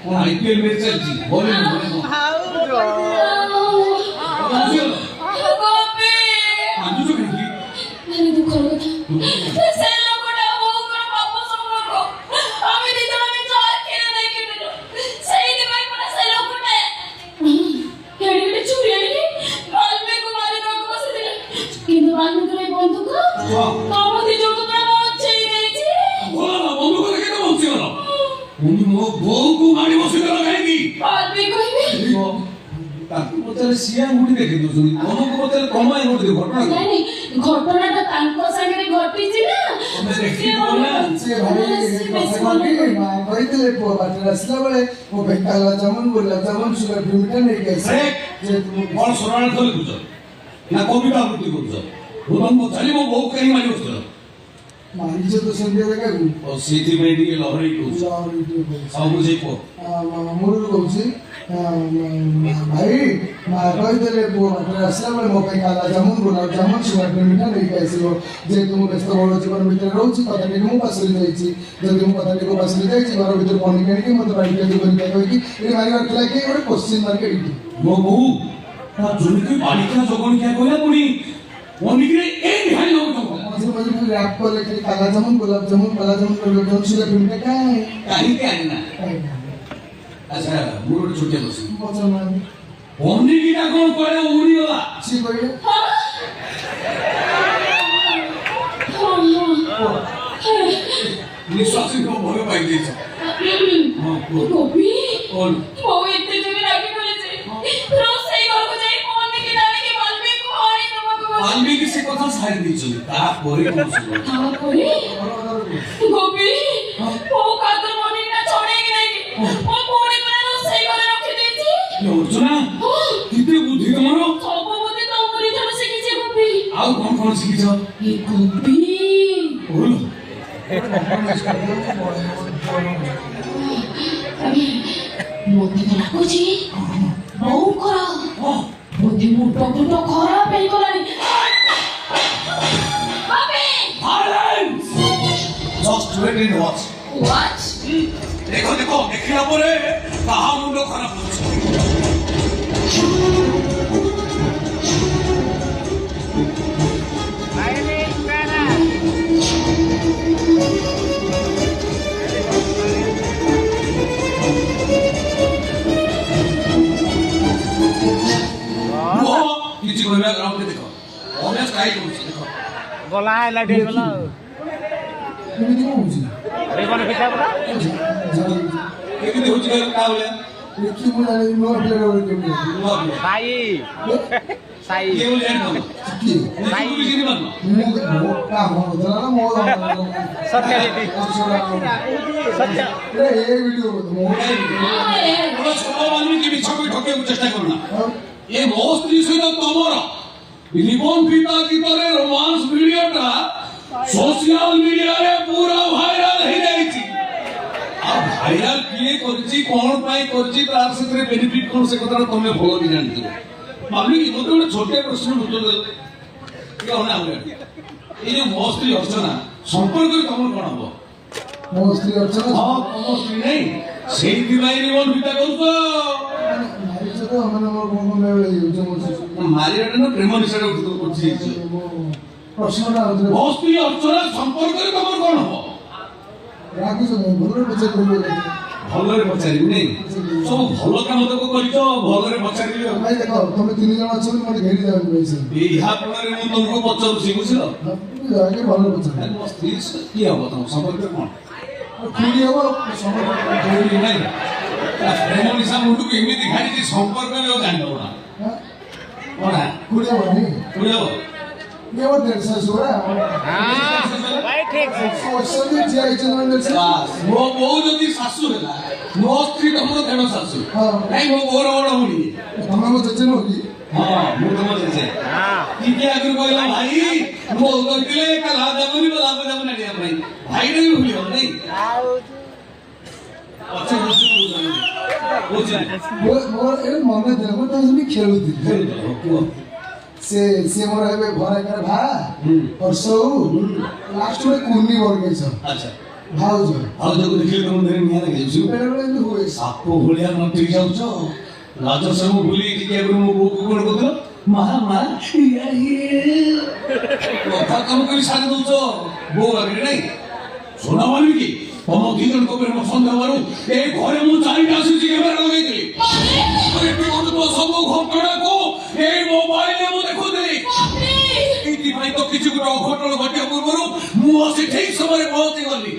IPL match चलती बोले आंदू जो कहीं मैंने दुख কথা সে লোকটা বহু করে পাপ সম্পর্ক আমি দিদনে জয় কিনে দেখিলো সেই দিবাই পড়া সেই লোকটা কেড়ে চুরি আনি বালমে কো মারি দাও বসে দিলে কিন্তু বালমে করে বন্ধুক কামতি যোগ পুরা মঞ্চেই দেইছি बोला ना बंधु को लेके तो बंसी वाला उन्हीं मो बहू को मारी बसी वाला कहेगी बालमे कहिबे ताकि पचारे सिया गुडी देखि दोसुनी तमको पचारे कमाई गुडी घटना नहीं घटनाटा तांको संगे घटिछि ना देखि बोला से भाई କହିଥିଲେ ପୁଅ ବାଟରେ ଆସିଲା ବେଳେ ମୋ ପାଇଁ କାଲା ଜାମୁନ ଗୋଲାପ ଜାମୁନ ସୁଗାର ଫ୍ରି ମିଠା ନେଇକି ଆସିଲେ अरे कौन सुनाने तो लिखुछ ना कविता आबृत्ति करूछ भूतम पचारी मो बहू कहीं मारी बसलो ମାରିଛ ତ ସେମିତି ଜାଗାକୁ और सीधी में ଟିକେ ଲହରୀ କହୁଛ ସବୁ ବୁଝେଇ କୁହ ମୂଳରୁ କହୁଛି ଭାଇ ମା କହିଥିଲେ ପୁଅ ବାଟରେ ଆସିଲା ବେଳେ ମୋ ପାଇଁ କାଲା ଜାମୁନ ଗୋଲାପ ଜାମୁନ ସୁଗାର ଫ୍ରି ମିଠା ନେଇକି ଆସିବ ଯେହେତୁ ମୁଁ ବ୍ୟସ୍ତ ବହୁଳ ଜୀବନ ଭିତରେ ରହୁଛି କଥାଟିକୁ ମୁଁ ପାସରି ଯାଇଛି ଯଦି ମୁଁ କଥାଟିକୁ ପାସରି ଯାଇଛି ଘର ଭିତରେ ପନିକି ଆଣିକି ମୋତେ ବାଡ଼ି କାଲି କରିକା କହିକି ଏଠି ମାରିବାର ଥିଲା କି ଗୋଟେ କୋଶ୍ଚିନ୍ ମାର୍କ ଏଇଠି ମୋ ବୋଉ ତା ଜୁନିକି ବାଳିକା ଜଗଣି କିଆ କହିଲା ପୁଣି ଅନିକିରେ ଏ ନିହାଳି ନ ଉଠଉ मझे मझे फिर रैप को लेके काला जामुन गुलाब जामुन काला जामुन गुलाब जामुन सुगर फ्री मिठा क्या है काहे के आना अच्छा मुरो छुटे बस पचन मान ଅନିକିଟା କଣ କହିଲା ଉଡି ଗଲା सी कोई ନିଶ୍ୱାସ କୁ ଭୟ ପାଇ ଦେଇଛ ହଁ କୁହ गोपी କଣ बहु एते जमी रागी बोलेছে रोसई घरको जाई फोन के डाली बालमे को आनी तुमको ବାଲ୍ମୀକି ସେ କଥା ଛାଡ଼ି ଦେଇଛନ୍ତି ତାପରେ କଣ ଶୁଣ तापरे गोपी ओ कातर मनी ना छोड़े कि नहीं ओ पूरी पर रोसई घरे रखी देछि ଅର୍ଚ୍ଚନା କେତେ ବୁଦ୍ଧି ତମର सब बुद्धि तो उमरी जब शिखिছে गोपी ଆଉ କଣ ଶିଖିଛ ए गोपी बोल मोती तो लाଗୁଛି बहु खरा बुद्धि मुट मुट खराब ହେଇ ଗଲାଣି बाबे Silence! Just wait and watch. What देखो देखो देखिला ପରେ କାହା ମୁଣ୍ଡ ଖରାପ ହଉଛି କିଛି କହିବା ଗ୍ରାଉଣ୍ଡରେ ଦେଖ ଅଭ୍ୟାସ କାହିଁ କରୁଛି ଦେଖ ଗଲା ହେଲା ଟିକେ ଗଲା ଏମିତି କଣ ହଉଛି ଏଇ କଣ ପିଠା ପରା କେମିତି ହଉଛି କହିଲ ତା ଭଳିଆ ଦେଖି ମୁଁ ଜାଣି ନୂଆ ପ୍ଲେୟର ଗୋଟେ କେମିତି ନୂଆ ପିଲା। ସାଇ ସାଇ କିଏ ବୋଲି ଜାଣିପାରୁନ କିଏ ନିଜକୁ ବି ଚିହ୍ନିପାରୁନ ମୁଁ କାମ ହଉଥିଲା ନା ମୋ ସତ୍ୟ ଏ ଭିଡିଓ ମୁଁ ବଡ଼ ଛୋଟ ବାଲ୍ମୀକି ମିଛ କହି ଠକିବାକୁ ଚେଷ୍ଟା କରୁନା ଏ ମୋ ସ୍ତ୍ରୀ ସହିତ ତମର ରିବନ ଫିତା ଗୀତରେ ରୋମାନ୍ସ ଭିଡିଓଟା सोशल मीडिया रे पूरा वायरल हो जाईची आ वायरल किए करची कोन पाई करची तार से बेनिफिट कोन से कथा तमे भलो नि जानती मामली की मोटे मोटे छोटे प्रश्न उत्तर दे कि होना हो ये जो मोस्टली अर्चना संपर्क तमर कोन हो ମୋ ସ୍ତ୍ରୀ ଅର୍ଚ୍ଚନା हां तम स्त्री नहीं सेही दिवाई रिबन फिता करतो ମାରିଛ ତ ମାନେ ମୋର କଣ କଣ ହେଇଯାଉଛି ମୋ मारियाटा ना प्रेम निशाटा उठितो करची ପ୍ରଶ୍ନଟା ହଉଥିଲା मोस्टली अर्चना संपर्क तमर कोन हो ରାଗୁଛ ଭଲରେ ପଚାରି କରିବ ଭଲରେ ପଚାରିବି ନାଇଁ ସବୁ ଭଲ କାମ ତକ କରିଛ ଭଲରେ ପଚାରିବି ଆଉ ଭାଇ ଦେଖ ତମେ 3 ଜଣ ଅଛ ମୋତେ ଘେରି ଯାଉଛି ପଇସା ଏହା ଫଳରେ ମୁଁ ତମକୁ ପଚାରୁଛି ବୁଝିଲ ଯାଇକି ଭଲରେ ପଚାର ମୋ ସ୍ତ୍ରୀ କିଏ ହବ ତମ ସମ୍ପର୍କ କଣ ଖୁଡ଼ି ହବ ଦୌଡ଼ି ନାହିଁ ପ୍ରେମ ନିଶା ମୁଣ୍ଡକୁ ଏମିତି ଖାଇଛି ସମ୍ପର୍କ ବି ଆଉ ଜାଣିଦବ ନା କଣ ଖୁଡ଼ି ହବନି ବୁଝି ହବ ଇଏ ମୋ ଦେଢ଼ଶହ ଶୁଆ ଭାଇ ଠିକ ଅଛନ୍ତି ଠିଆ ହେଇଛନ୍ତି ମାନେ ଦେଢ଼ଶହ ମୋ ବୋଉ ଯଦି ଶାଶୁ ହେଲା ମୋ ସ୍ତ୍ରୀ ତମର ଦେଢ ଶାଶୁ ହଁ। ନାଇଁ ମୋ ବୋଉର ବଡ ଭଉଣୀ ତମେ ମୋ ଜେଜେ ନୁହଁ କି ହଁ ମୁଁ ତମ ଜେଜେ ଟିକେ ଆଗରୁ କହିଲା ଭାଇ ମୋ କହିଥିଲେ କାଲା ଯାବନି ଲାଭ ଯାବନି ଆଣିବା ପାଇଁ ଭାଇଟା ବି ଭୁଲି ହବ ନାଇଁ ପଛେ ବସି ବୁଝିଲେ ମୋର ଏ ମନେ ଥିଲା ମୁଁ ତାଙ୍କ ସହିତ ଖେଳୁଥିଲି ସେ ସିଏ ମୋର ଏବେ ଘର ଏକରେ ଭା ବର୍ଷ ଲାଷ୍ଟ ଗୋଟେ କୁନି ବରଗେଇଛ ଆଚ୍ଛା ଭାଉଜ ଆଉ ତାକୁ ଦେଖିଲେ ତମ ଦେହରେ ନିଆଁ ଲାଗିଯାଉଛି ବେଳେବେଳେ ଏମିତି ହୁଏ ସାପ ଭଳିଆ ନଟି ଯାଉଛ ରାଜସମ ଭୁଲି ଟିକେ ଆଗରୁ ମୋ ବୋଉକୁ କଣ କହୁଥିଲ ମା ମା ଇୟା ଇଏ କଥା କାମ କରି ସାରି ଦଉଛ ବୋଉ ଆଗରେ ନାଇଁ ଶୁଣ କି ତମ ଦି ଜଣଙ୍କ ଉପରେ ମୋ ସନ୍ଦେହ ମାରୁ ଏ ଘରେ ମୁଁ ଚାରିଟା ସିସି କ୍ୟାମେରା ଲଗେଇଥିଲି ଆରେ ବିଗତ ସବୁ ଘଟଣାକୁ ଏଇ ମୋବାଇଲରେ ମୁଁ ଦେଖୁଥିଲି ଏଇଥିପାଇଁ ତ କିଛି ଗୋଟେ ଅଘଟଣ ଘଟିବା ପୂର୍ବରୁ ମୁଁ ଆସି ଠିକ ସମୟରେ ପହଞ୍ଚି ଗଲି